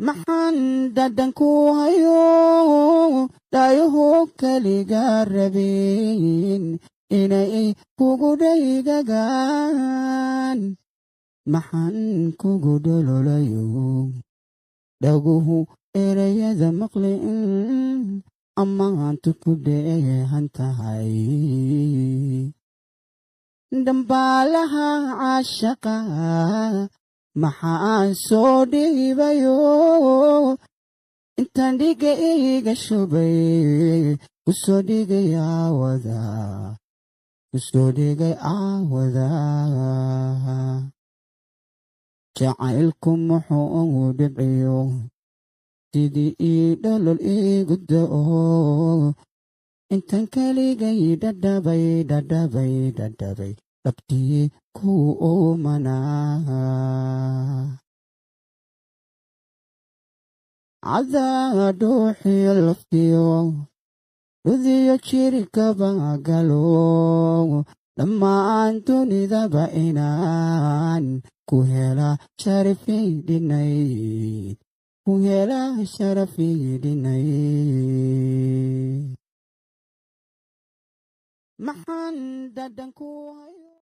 maxaan dhadhanku hayo dhaayuhu keliga rabin inay kugu dhaygagaan maxaan kugu dhololayo dhaguhu erayada maqlin ammaantu ku dheehan tahay dambaalaha caashaqa maxaan soo dhiibayo intaan dhiga iga shubay kusoo dhigay aawada jacaylku muxuu dhibciyo sidii ii dholol igu da'o intaan keligay dhadhabay dhabtii ku oomanaa cadaa dhuuxiyo laftiyo dhudiyo jirkaba galo dhammaan dunidaba inaan ku hela sharafii dhinay maxaan dhadhanku hayo